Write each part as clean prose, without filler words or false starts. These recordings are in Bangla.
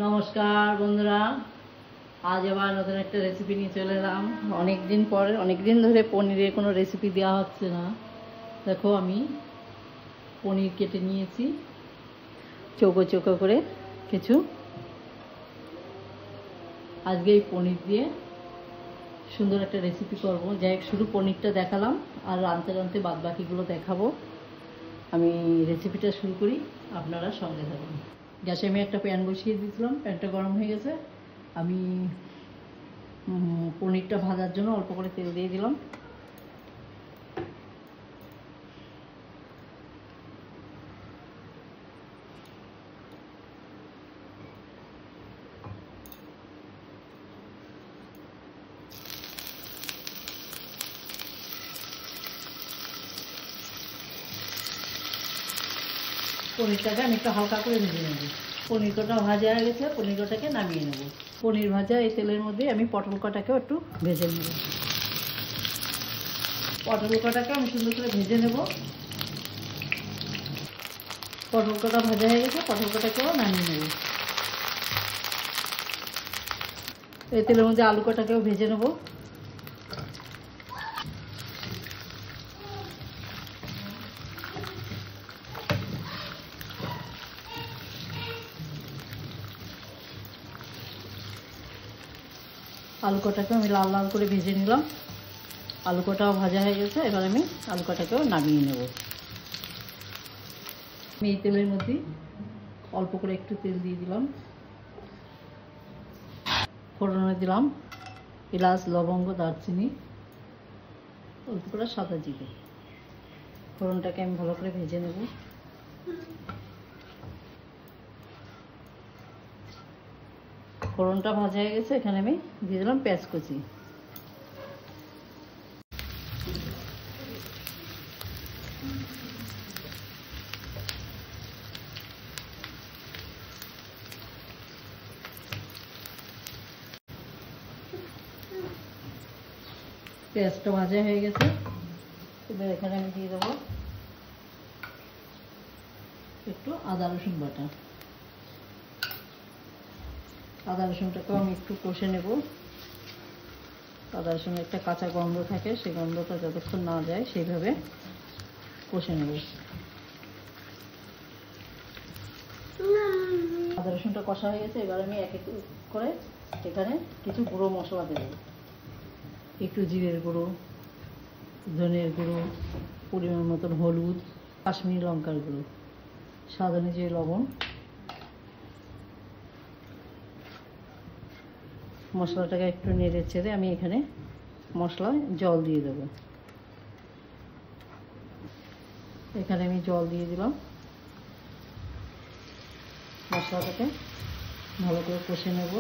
নমস্কার বন্ধুরা, আজ আবার নতুন একটা রেসিপি নিয়ে চলে এলাম। অনেক দিন ধরে পনিরের কোনো রেসিপি দেওয়া হচ্ছে না। দেখো, আমি পনির কেটে নিয়েছি চৌকো চৌকো করে কিছু। আজকে এই পনির দিয়ে সুন্দর একটা রেসিপি করব। যাই শুধু পনিরটা দেখালাম, আর রাঁধতে রাঁধতে বাদ বাকিগুলো দেখাবো। আমি রেসিপিটা শুরু করি, আপনারা সঙ্গে থাকুন। গ্যাসে আমি একটা প্যান বসিয়ে দিয়েছিলাম, প্যানটা গরম হয়ে গেছে। আমি পনিরটা ভাজার জন্য অল্প করে তেল দিয়ে দিলাম। পনিরটাকে আমি একটু হালকা করে ভেজে নেব। পনিরটা ভাজা হয়ে গেছে, পনিরটাকে নামিয়ে নেব। পনির ভাজা এই তেলের মধ্যে আমি পটল কটাকেও একটু ভেজে নেব। পটল কটাকে আমি সুন্দর করে ভেজে নেব। পটল কটা ভাজা হয়ে গেছে, পটল কটাকেও নামিয়ে নেব। এই তেলের মধ্যে আলু কটাকেও ভেজে নেব। আলু কটাকে আমি লাল লাল করে ভেজে নিলাম। আলু কটাও ভাজা হয়ে গেছে, এবার আমি আলু কটাকেও নামিয়ে নেব। আমি এই তেলের মধ্যে অল্প করে একটু তেল দিয়ে দিলাম। ফোড়নে দিলাম এলাচ, লবঙ্গ, দারচিনি, অল্প করে সাদা জিরে। ফোড়নটাকে আমি ভালো করে ভেজে নেব। ফোড়নটা ভাজা হয়ে গেছে, এখানে আমি দিয়ে দিলাম পেঁয়াজ কুচি। পেঁয়াজটা ভাজা হয়ে গেছে, এবার এখানে আমি দিয়ে দেবো একটু আদা রসুন বাটা। আদা রসুনটাকেও আমি একটু কষে নেব। আদা রসুনের একটা কাঁচা গন্ধ থাকে, সেই গন্ধটা যতক্ষণ না যায় সেইভাবে কষে নেব। আদা রসুনটা কষা হয়ে গেছে, এবার আমি এক এক করে এখানে কিছু গুঁড়ো মশলা দেব। একটু জিরের গুঁড়ো, ধনের গুঁড়ো, পরিমাণ মতন হলুদ, কাশ্মীরি লঙ্কার গুঁড়ো, স্বাদ অনুযায়ী লবণ। মশলাটাকে একটু নেড়ে ছেড়ে আমি এখানে মশলায় জল দিয়ে দেব। এখানে আমি জল দিয়ে দিলাম। মশলাটাকে ভালো করে কষে নেব।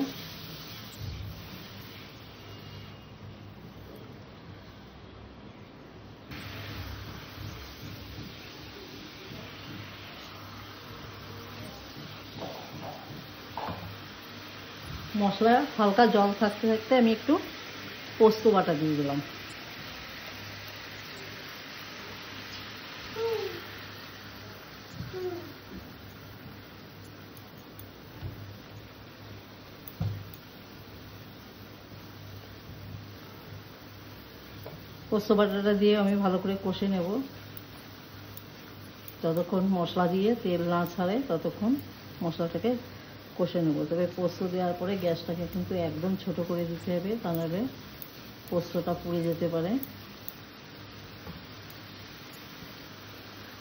মশলা হালকা জল থাকতে থাকতে আমি একটু পোস্ত বাটা দিয়ে দিলাম। পোস্ত বাটাটা দিয়ে আমি ভালো করে কষে নেব। যতক্ষণ মশলা দিয়ে তেল না ছাড়ে ততক্ষণ মশলাটাকে কষে নেব। তবে পোস্ত দেওয়ার পরে গ্যাসটাকে কিন্তু একদম ছোট করে দিতে হবে, তা নাহলে পোস্তটা পুড়ে যেতে পারে।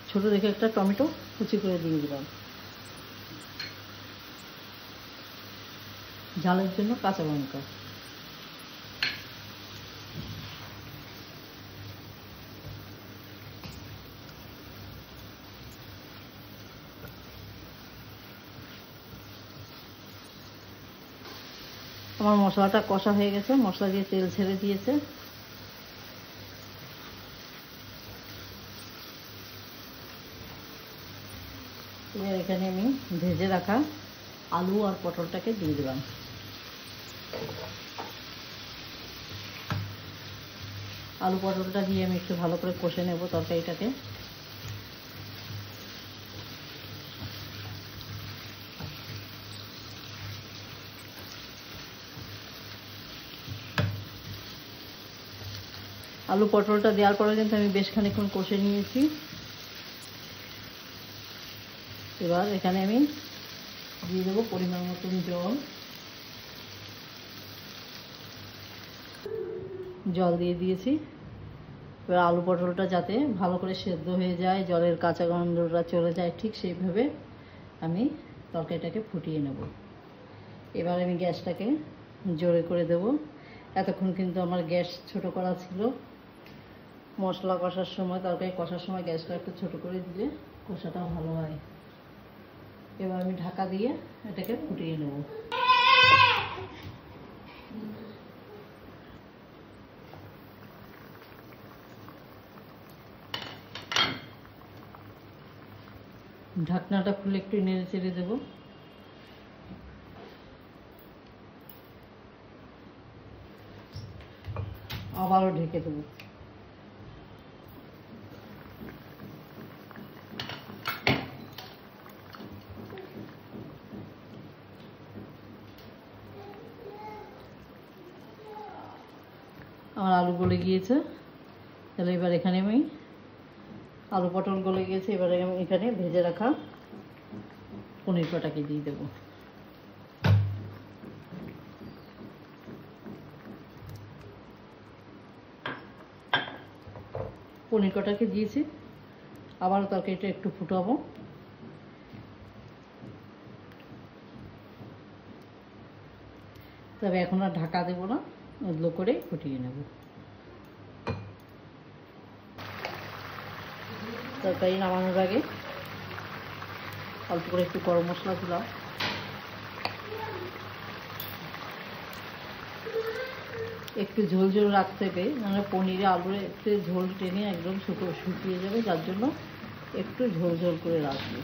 ছোট দেখে একটা টমেটো কুচি করে দিয়ে দিলাম। ঝালের জন্য কাঁচা লঙ্কা। আমার মশলাটা কষা হয়ে গেছে, মশলা দিয়ে তেল ছেড়ে দিয়েছে। এবার এখানে আমি ভেজে রাখা আলু আর পটলটাকে দিয়ে দিলাম। আলু পটলটা দিয়ে আমি একটু ভালো করে কষে নেব তরকারিটাকে। আলু পটলটা দেওয়ার পরে কিন্তু আমি বেশ খানিকক্ষণ কষে নিয়েছি। এবার এখানে আমি দিয়ে দেবো পরিমাণ মতন জল দিয়ে দিয়েছি। এবার আলু পটলটা যাতে ভালো করে সেদ্ধ হয়ে যায়, জলের কাঁচা গন্ধটা চলে যায়, ঠিক সেইভাবে আমি তরকারিটাকে ফুটিয়ে নেব। এবার আমি গ্যাসটাকে জোরে করে দেব। এতক্ষণ কিন্তু আমার গ্যাস ছোট করা ছিল। মশলা কষার সময়, তরকারি কষার সময় গ্যাসটা একটু ছোট করে দিলে কষাটা ভালো হয়। এবার আমি ঢাকা দিয়ে এটাকে ফুটিয়ে নেব। ঢাকনাটা খুলে একটু নেড়ে চেড়ে দেবো। আবারও ঢেকে দেবো। আমার আলু গলে গিয়েছে। তাহলে এবার এখানে আমি আলু পটল গলে গিয়েছে, এবারে আমি এখানে ভেজে রাখা পনির কটাকে দিয়ে দেবো। পনির কটাকে দিয়েছি, আবারও তরকারিটা একটু ফুটাবো। তবে এখন আর ঢাকা দেবো না, লো করে ফুটিয়ে নেব। তরকারি নামানোর আগে অল্প করে একটু গরম মশলা দিলাম। একটু ঝোল ঝোল রাখতে হবে, মানে পনিরে আলুর একটু ঝোল টেনে একদম শুকিয়ে যাবে, যার জন্য একটু ঝোল ঝোল করে রাখবে।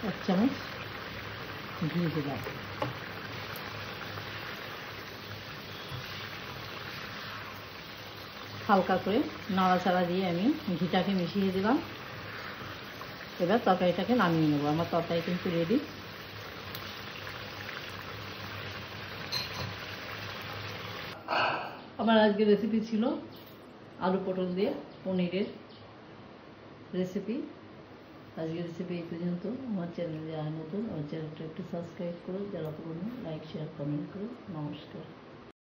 এক চামচ ঘি দিলাম। হালকা করে নাড়াচাড়া দিয়ে আমি ঘিটাকে মিশিয়ে দিলাম। এবার তরকারিটাকে নামিয়ে নেবো। আমার তরকারি কিন্তু রেডি। আমার আজকের রেসিপি ছিল আলু পটল দিয়ে পনিরের রেসিপি। আজকের রেসিপি এই পর্যন্ত। আমার চ্যানেলে যারা নতুন, আমার চ্যানেলটা একটু সাবস্ক্রাইব করো, যারা পুরনো লাইক শেয়ার কমেন্ট করো। নমস্কার।